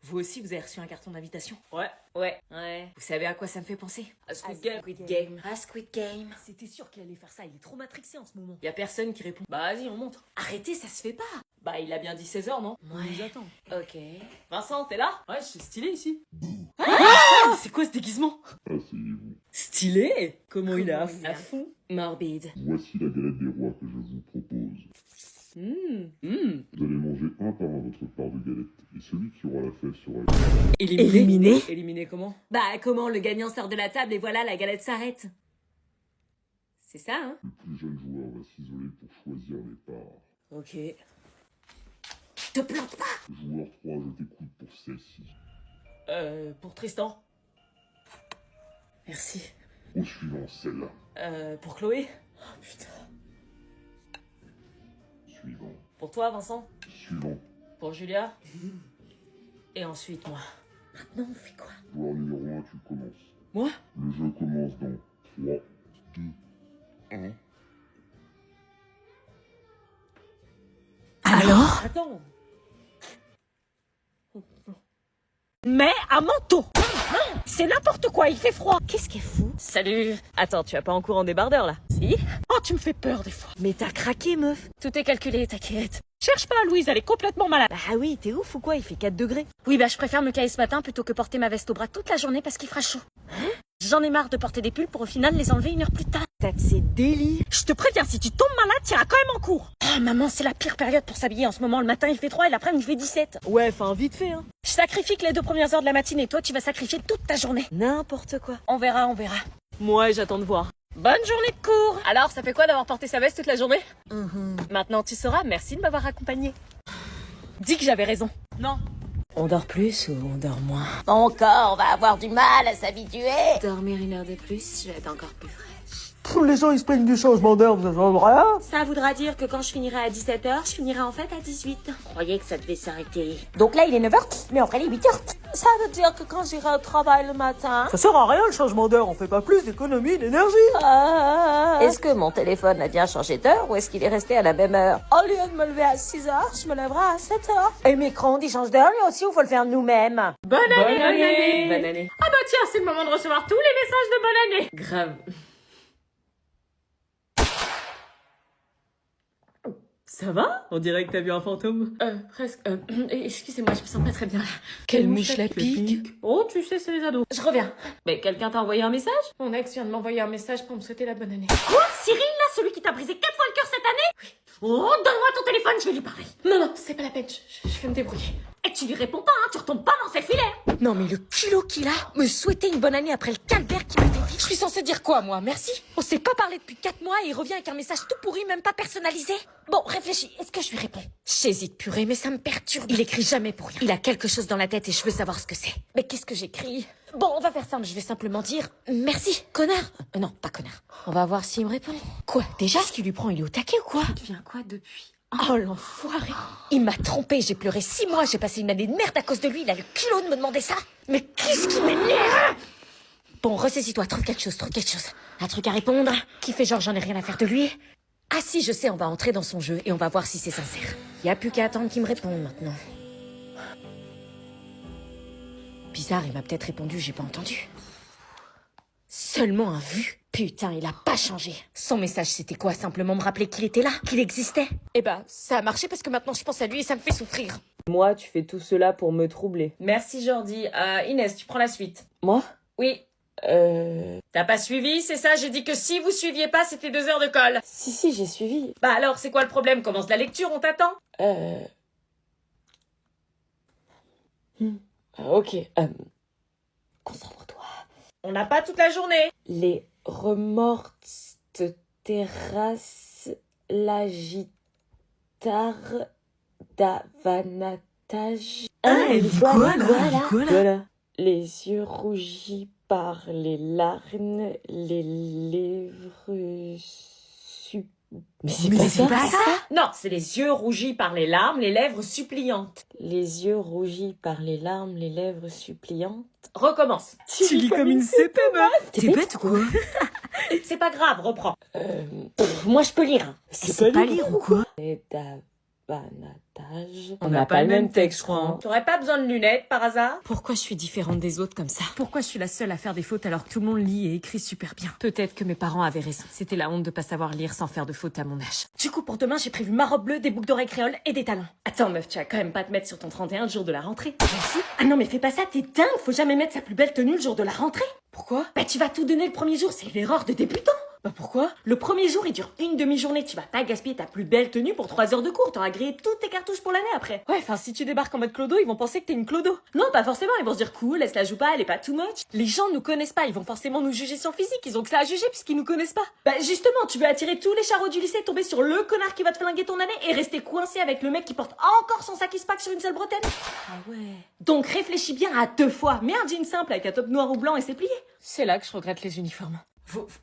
Vous aussi, vous avez reçu un carton d'invitation? Ouais. Vous savez à quoi ça me fait penser? À Squid Game. Squid Game. À Squid Game. C'était sûr qu'il allait faire ça, il est trop matrixé en ce moment. Y a personne qui répond. Bah vas-y, on monte. Arrêtez, ça se fait pas. Bah il a bien dit 16h, non? Ouais. On nous attend. Ok. Vincent, t'es là? Ouais, c'est stylé ici. C'est quoi ce déguisement? Asseyez-vous. Stylé? Comment il est à Comment il est à fond? Morbide. Voici la galette des rois que je vous propose. Vous allez manger un par un votre part de galette. Et celui qui aura la fève sera Éliminé? Éliminé comment? Bah comment le gagnant sort de la table et voilà, la galette s'arrête. C'est ça, hein? le plus jeune joueur va s'isoler pour choisir les parts. Ok. Te plante pas! Joueur 3, je t'écoute pour celle-ci. Pour Tristan. Merci. Au suivant, celle-là. Pour Chloé. Oh putain. Suivant. Pour toi, Vincent. Suivant. Pour Julia. Et ensuite, moi. Maintenant, on fait quoi? Joueur numéro 1, tu commences. Moi? Le jeu commence dans 3, 2, 1. Alors? Attends. Mais un manteau! C'est n'importe quoi, il fait froid! Qu'est-ce qui est fou? Salut. Attends, tu as pas en cours en débardeur là? Si? Oh, tu me fais peur des fois! Mais t'as craqué, meuf! Tout est calculé, t'inquiète. Cherche pas, Louise, elle est complètement malade! Bah oui, t'es ouf ou quoi? Il fait 4 degrés! Oui, bah je préfère me caler ce matin plutôt que porter ma veste au bras toute la journée parce qu'il fera chaud. J'en ai marre de porter des pulls pour au final les enlever 1 heure plus tard. T'as de ces délits! Je te préviens, si tu tombes malade, t'iras quand même en cours! Oh maman, c'est la pire période pour s'habiller en ce moment. Le matin il fait 3 et l'après-midi il fait 17. Ouais, enfin vite fait, hein. Je sacrifie que les 2 premières heures de la matinée. Toi, tu vas sacrifier toute ta journée. N'importe quoi! On verra, on verra. Moi, j'attends de voir. Bonne journée de cours. Alors, ça fait quoi d'avoir porté sa veste toute la journée? Maintenant, tu sauras. Merci de m'avoir accompagné. Dis que j'avais raison. Non. On dort plus ou on dort moins? Mon corps va avoir du mal à s'habituer. Dormir 1 heure de plus, je vais être encore plus fraîche. Les gens ils se plaignent du changement d'heure, vous avez rien? Ça voudra dire que quand je finirai à 17h, je finirai en fait à 18. Je croyais que ça devait s'arrêter. Donc là, il est 9h, mais en vrai, il est 8h. Ça veut dire que quand j'irai au travail le matin... Ça sert à rien le changement d'heure, on fait pas plus d'économie d'énergie. Est-ce que mon téléphone a bien changé d'heure ou est-ce qu'il est resté à la même heure? Au lieu de me lever à 6h, je me lèverai à 7h. Et micro-ondes, il change d'heure lui aussi ou faut le faire nous-mêmes? Bonne année. Bonne année! Ah bah tiens, c'est le moment de recevoir tous les messages de bonne année. Grave. Ça va? On dirait que t'as vu un fantôme. Presque. Excusez-moi, je me sens pas très bien. Quelle mouche la pique! Oh, tu sais, c'est les ados. Je reviens. Mais quelqu'un t'a envoyé un message? Mon ex vient de m'envoyer un message pour me souhaiter la bonne année. Quoi? Cyril, là, celui qui t'a brisé 4 fois le cœur cette année? Oui. Oh, donne-moi ton téléphone, je vais lui parler. Non, c'est pas la peine, je vais me débrouiller. Et tu lui réponds pas, hein, tu retombes pas dans ses filets. Non mais le culot qu'il a, me souhaiter une bonne année après le calvaire qu'il m'a fait vivre. Je suis censée dire quoi moi, merci? On s'est pas parlé depuis 4 mois et il revient avec un message tout pourri, même pas personnalisé. Bon, réfléchis, est-ce que je lui réponds? J'hésite purée, mais ça me perturbe. Il écrit jamais pour rien. Il a quelque chose dans la tête et je veux savoir ce que c'est. Mais qu'est-ce que j'écris? Bon, on va faire simple, je vais simplement dire merci, connard. Non, pas connard. On va voir s'il me répond. Quoi? Déjà, ce qu'il lui prend, il est au taquet ou quoi? Tu deviens quoi depuis? Oh l'enfoiré. Il m'a trompé, j'ai pleuré 6 mois, j'ai passé une année de merde à cause de lui, il a le culot de me demander ça. Mais qu'est-ce qui m'énerve? Bon, ressaisis-toi, trouve quelque chose. Un truc à répondre, qui fait genre j'en ai rien à faire de lui. Ah si, je sais, on va entrer dans son jeu et on va voir si c'est sincère. Y a plus qu'à attendre qu'il me réponde maintenant. Bizarre, il m'a peut-être répondu, j'ai pas entendu. Seulement un vu. Putain, il a pas changé. Son message, c'était quoi? Simplement me rappeler qu'il était là, qu'il existait. Eh ben, ça a marché parce que maintenant je pense à lui et ça me fait souffrir. Moi, tu fais tout cela pour me troubler. Merci Jordi. Inès, tu prends la suite. Moi? Oui. T'as pas suivi, c'est ça? J'ai dit que si vous suiviez pas, c'était 2 heures de colle. Si, j'ai suivi. Bah alors, c'est quoi le problème? Commence la lecture, on t'attend. Ok. Concentre-toi. On n'a pas toute la journée. Les remords terrasse la guitare d'avanatage. elle dit quoi, là? Voilà. Les yeux rougis par les larmes, les lèvres Mais c'est pas ça. Non, c'est les yeux rougis par les larmes, les lèvres suppliantes. Les yeux rougis par les larmes, les lèvres suppliantes. Recommence. Tu lis comme une CP, meuf. T'es bête ou quoi? C'est pas grave, reprends. Moi, je peux lire. C'est pas lire ou quoi? Et Banatage. On n'a pas le même texte, je crois. T'aurais pas besoin de lunettes, par hasard? Pourquoi je suis différente des autres comme ça? Pourquoi je suis la seule à faire des fautes alors que tout le monde lit et écrit super bien? Peut-être que mes parents avaient raison. C'était la honte de pas savoir lire sans faire de fautes à mon âge. Du coup, pour demain, j'ai prévu ma robe bleue, des boucles d'oreilles créoles et des talons. Attends, meuf, tu vas quand même pas te mettre sur ton 31 le jour de la rentrée. Merci. Ah non, mais fais pas ça, t'es dingue. Faut jamais mettre sa plus belle tenue le jour de la rentrée. Pourquoi? Bah, tu vas tout donner le premier jour, c'est l'erreur de débutant. Bah pourquoi? Le premier jour, il dure une demi-journée. Tu vas pas gaspiller ta plus belle tenue pour 3 heures de cours. T'auras grillé toutes tes cartouches pour l'année après. Ouais, enfin, si tu débarques en mode clodo, ils vont penser que t'es une clodo. Non, pas forcément. Ils vont se dire cool, elle se la joue pas, elle est pas too much. Les gens nous connaissent pas, ils vont forcément nous juger sur le physique, ils ont que ça à juger puisqu'ils nous connaissent pas. Bah justement, tu veux attirer tous les charros du lycée, tomber sur le connard qui va te flinguer ton année et rester coincé avec le mec qui porte encore son sac pack sur une seule bretelle. Ah ouais. Donc réfléchis bien à 2 fois. Mets un jean simple avec un top noir ou blanc et c'est plié. C'est là que je regrette les uniformes.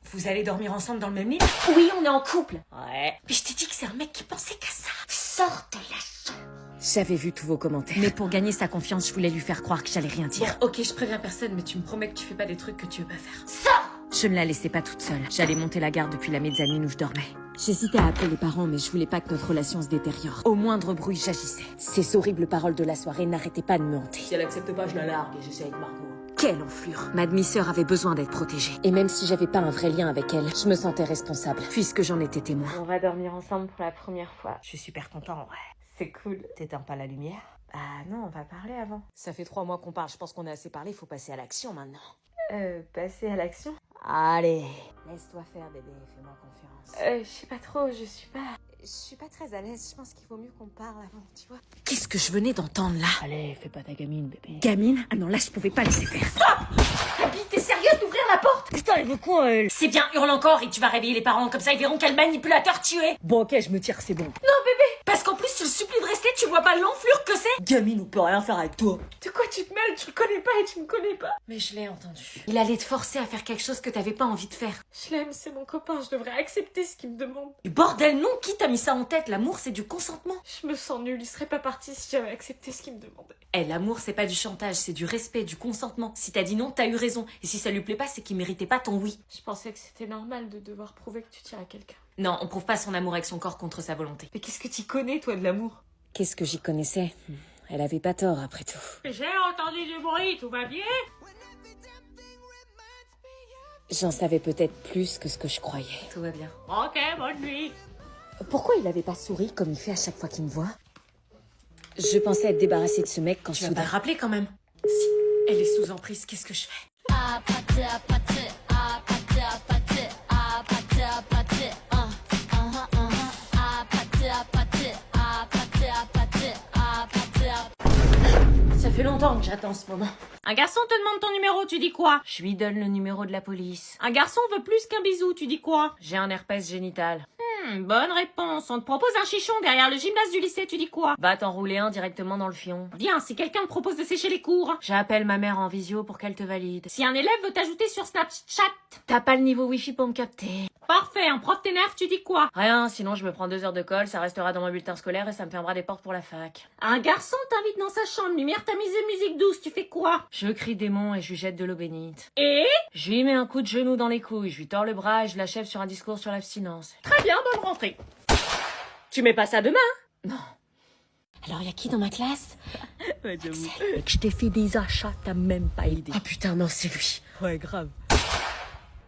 Vous allez dormir ensemble dans le même lit? Oui, on est en couple. Ouais. Mais je t'ai dit que c'est un mec qui pensait qu'à ça. Sors de la chambre. J'avais vu tous vos commentaires. Mais pour gagner sa confiance, je voulais lui faire croire que j'allais rien dire. Bon, ok, je préviens personne, mais tu me promets que tu fais pas des trucs que tu veux pas faire. Sors! Je ne la laissais pas toute seule. J'allais monter la garde depuis la mezzanine où je dormais. J'hésitais à appeler les parents, mais je voulais pas que notre relation se détériore. Au moindre bruit, j'agissais. Ces horribles paroles de la soirée n'arrêtaient pas de me hanter. Si elle accepte pas, je la largue et j'essaie avec Margot. Quelle enflure! Ma demi-sœur avait besoin d'être protégée. Et même si j'avais pas un vrai lien avec elle, je me sentais responsable, puisque j'en étais témoin. On va dormir ensemble pour la première fois. Je suis super content, ouais. C'est cool. T'éteins pas la lumière? Ah non, on va parler avant. Ça fait 3 mois qu'on parle, je pense qu'on a assez parlé, faut passer à l'action maintenant. Passer à l'action? Allez, laisse-toi faire bébé, fais-moi confiance. Je sais pas trop, je suis pas... Je suis pas très à l'aise, je pense qu'il vaut mieux qu'on parle avant, tu vois. Qu'est-ce que je venais d'entendre là? Allez, fais pas ta gamine, bébé. Gamine? Ah non, là je pouvais pas laisser faire. Abby, t'es sérieuse d'ouvrir la porte? Putain, elle veut quoi, elle? C'est bien, hurle encore et tu vas réveiller les parents, comme ça ils verront quel manipulateur tu es. Bon, ok, je me tire, c'est bon. Parce qu'en plus, tu le supplies de rester, tu vois pas l'enflure que c'est? Gamine, on peut rien faire avec toi. De quoi tu te mêles? Tu le connais pas et tu me connais pas. Mais je l'ai entendu. Il allait te forcer à faire quelque chose que t'avais pas envie de faire. Je l'aime, c'est mon copain, je devrais accepter ce qu'il me demande. Et bordel, non, qui t'a mis ça en tête? L'amour, c'est du consentement. Je me sens nulle, il serait pas parti si j'avais accepté ce qu'il me demandait. L'amour, c'est pas du chantage, c'est du respect, du consentement. Si t'as dit non, t'as eu raison. Et si ça lui plaît pas, c'est qu'il méritait pas ton oui. Je pensais que c'était normal de devoir prouver que tu tiens à quelqu'un. Non, on prouve pas son amour avec son corps contre sa volonté. Mais qu'est-ce que t'y connais, toi, de l'amour? Qu'est-ce que j'y connaissais? Elle avait pas tort, après tout. J'ai entendu du bruit, tout va bien? J'en savais peut-être plus que ce que je croyais. Tout va bien. Ok, bonne nuit. Pourquoi il avait pas souri comme il fait à chaque fois qu'il me voit? Je pensais être débarrassée de ce mec quand Tu vas soudain... pas le rappeler quand même. Si elle est sous emprise, qu'est-ce que je fais? Ça fait longtemps que j'attends ce moment. Un garçon te demande ton numéro, tu dis quoi? Je lui donne le numéro de la police. Un garçon veut plus qu'un bisou, tu dis quoi? J'ai un herpès génital. Bonne réponse. On te propose un chichon derrière le gymnase du lycée, tu dis quoi? Va t'enrouler un directement dans le fion. Bien, si quelqu'un te propose de sécher les cours. J'appelle ma mère en visio pour qu'elle te valide. Si un élève veut t'ajouter sur Snapchat. T'as pas le niveau wifi pour me capter. Parfait, un prof t'énerve, tu dis quoi? Rien, sinon je me prends 2 heures de colle, ça restera dans mon bulletin scolaire et ça me fermera des portes pour la fac. Un garçon t'invite dans sa chambre, lumière tamisée, musique douce, tu fais quoi? Je crie démon et je lui jette de l'eau bénite. Et? Je lui mets un coup de genou dans les couilles, je lui tords le bras et je l'achève sur un discours sur l'abstinence. Très bien, bonne rentrée. Tu mets pas ça demain? Non. Alors y a qui dans ma classe? Ouais, j'avoue. Je t'ai fait des achats, t'as même pas idée. Oh putain, non, c'est lui. Ouais, grave.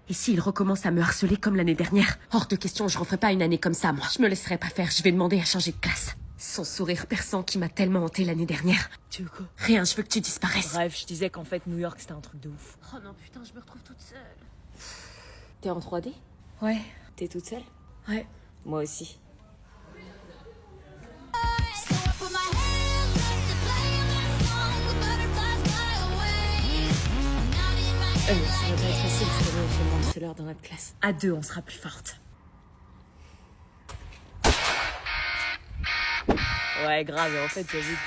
Et s'il recommence à me harceler comme l'année dernière? Hors de question, je referai pas une année comme ça, moi. Je me laisserai pas faire, je vais demander à changer de classe. Son sourire perçant qui m'a tellement hanté l'année dernière. Tu veux quoi? Rien, je veux que tu disparaisses. Bref, je disais qu'en fait, New York, c'était un truc de ouf. Oh non, putain, je me retrouve toute seule. T'es en 3D? Ouais. T'es toute seule? Ouais. Moi aussi. Ça va pas être facile parce que là, on fait le harceleur dans notre classe. À 2, on sera plus forte. Ouais, grave, en fait, j'avoue.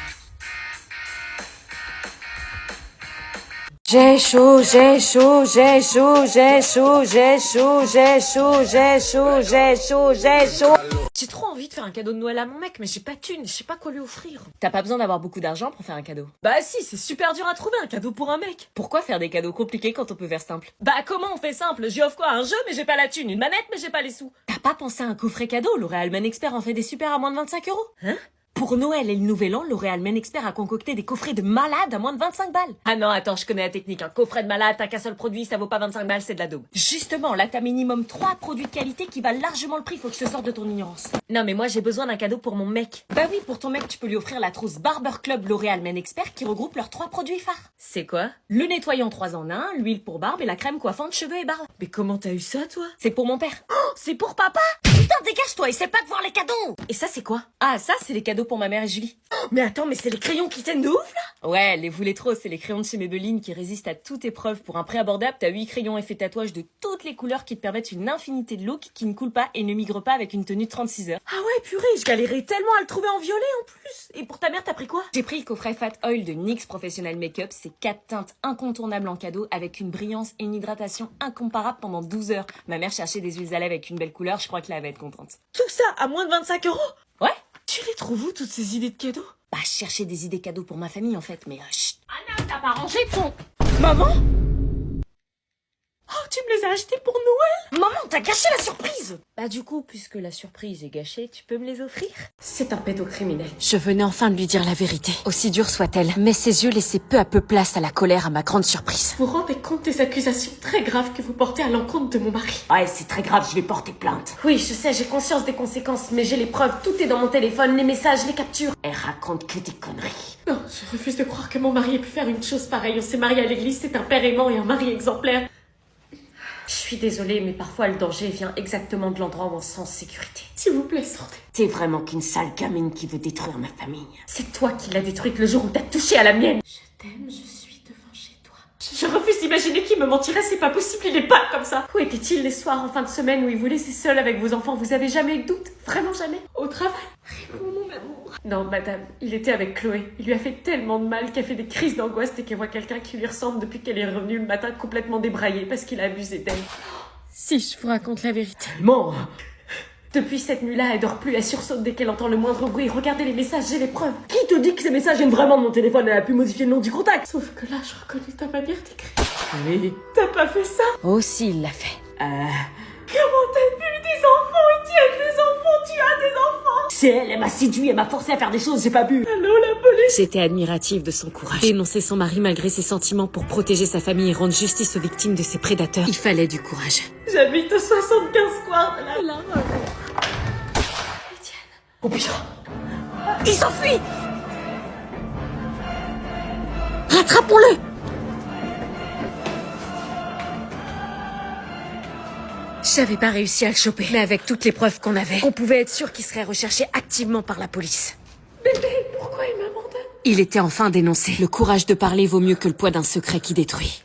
J'ai chaud, j'ai chaud, j'ai chaud, j'ai chaud, j'ai chaud, j'ai chaud, j'ai chaud, j'ai chaud, j'ai chaud. J'ai trop envie de faire un cadeau de Noël à mon mec, mais j'ai pas de thune, je sais pas quoi lui offrir. T'as pas besoin d'avoir beaucoup d'argent pour faire un cadeau. Bah si, c'est super dur à trouver un cadeau pour un mec. Pourquoi faire des cadeaux compliqués quand on peut faire simple? Bah comment on fait simple? J'y offre quoi? Un jeu mais j'ai pas la thune, une manette mais j'ai pas les sous. T'as pas pensé à un coffret cadeau? L'Oréal Man Expert en fait des super à moins de 25 €. Hein? Pour Noël et le Nouvel An, L'Oréal Men Expert a concocté des coffrets de malade à moins de 25 balles. Ah non, attends, je connais la technique. Un coffret de malade, t'as qu'un seul produit, ça vaut pas 25 balles, c'est de la daube. Justement, là t'as minimum 3 produits de qualité qui valent largement le prix, faut que je te sorte de ton ignorance. Non mais moi j'ai besoin d'un cadeau pour mon mec. Bah oui, pour ton mec, tu peux lui offrir la trousse Barber Club L'Oréal Men Expert qui regroupe leurs 3 produits phares. C'est quoi? Le nettoyant 3 en 1, l'huile pour barbe et la crème coiffante cheveux et barbe. Mais comment t'as eu ça toi? C'est pour mon père. Oh, c'est pour papa? Putain, dégage-toi, essaie pas de voir les cadeaux. Et ça c'est quoi? Ah ça c'est les cadeaux pour ma mère et Julie. Oh, mais attends, mais c'est les crayons qui tiennent de ouf là? Ouais, les voulez trop, c'est les crayons de chez Maybelline qui résistent à toute épreuve. Pour un prix abordable, t'as 8 crayons effet tatouage de toutes les couleurs qui te permettent une infinité de looks qui ne coulent pas et ne migrent pas avec une tenue de 36 heures. Ah ouais, purée, je galérais tellement à le trouver en violet en plus. Et pour ta mère, t'as pris quoi? J'ai pris le coffret Fat Oil de NYX Professional Makeup, c'est 4 teintes incontournables en cadeau avec une brillance et une hydratation incomparable pendant 12 heures. Ma mère cherchait des huiles à lèvres avec une belle couleur, je crois que là elle va être contente. Tout ça à moins de 25 €? Ouais? Tu les trouves où toutes ces idées de cadeaux? Bah, je cherchais des idées cadeaux pour ma famille en fait, mais chut. Anna, t'as pas rangé ton... Maman? Oh, tu me les as achetés pour Noël? Maman, t'as gâché la surprise! Bah du coup, puisque la surprise est gâchée, tu peux me les offrir? C'est un pédocriminel. Je venais enfin de lui dire la vérité, aussi dure soit-elle, mais ses yeux laissaient peu à peu place à la colère à ma grande surprise. Vous vous rendez compte des accusations très graves que vous portez à l'encontre de mon mari? Ouais, c'est très grave, je vais porter plainte. Oui, je sais, j'ai conscience des conséquences, mais j'ai les preuves, tout est dans mon téléphone, les messages, les captures. Elle raconte que des conneries. Non, je refuse de croire que mon mari ait pu faire une chose pareille. On s'est marié à l'église, c'est un père aimant et un mari exemplaire. Je suis désolée, mais parfois le danger vient exactement de l'endroit où on se sent en sécurité. S'il vous plaît, sortez. T'es vraiment qu'une sale gamine qui veut détruire ma famille. C'est toi qui l'as détruite le jour où t'as touché à la mienne. Je t'aime, je suis devant chez toi. Je refuse d'imaginer qu'il me mentirait, c'est pas possible, il est pas comme ça. Où était-il les soirs en fin de semaine où il vous laissait seul avec vos enfants? Vous avez jamais eu de doute? Vraiment jamais? Au travail? Réponds, mon amour. Non, madame, il était avec Chloé. Il lui a fait tellement de mal qu'elle fait des crises d'angoisse dès qu'elle voit quelqu'un qui lui ressemble depuis qu'elle est revenue le matin complètement débraillée parce qu'il a abusé d'elle. Si je vous raconte la vérité. Tellement. Depuis cette nuit-là, elle dort plus, elle sursaute dès qu'elle entend le moindre bruit. Regardez les messages, j'ai les preuves. Qui te dit que ces messages viennent vraiment de mon téléphone? Elle a pu modifier le nom du contact. Sauf que là, je reconnais ta manière d'écrire. Oui. T'as pas fait ça? Oh si, il l'a fait. Comment t'as pu des enfants? Tu as des enfants, tu as des enfants. C'est elle, elle m'a séduit, elle m'a forcé à faire des choses, j'ai pas bu. Allô, la police? J'étais admirative de son courage. Dénoncer son mari malgré ses sentiments pour protéger sa famille et rendre justice aux victimes de ses prédateurs. Il fallait du courage. J'habite au 75 square de la... Oh putain. Il s'enfuit! Rattrapons-le! J'avais pas réussi à le choper, mais avec toutes les preuves qu'on avait, on pouvait être sûr qu'il serait recherché activement par la police. Bébé, pourquoi il m'abandonne? Il était enfin dénoncé. Le courage de parler vaut mieux que le poids d'un secret qui détruit.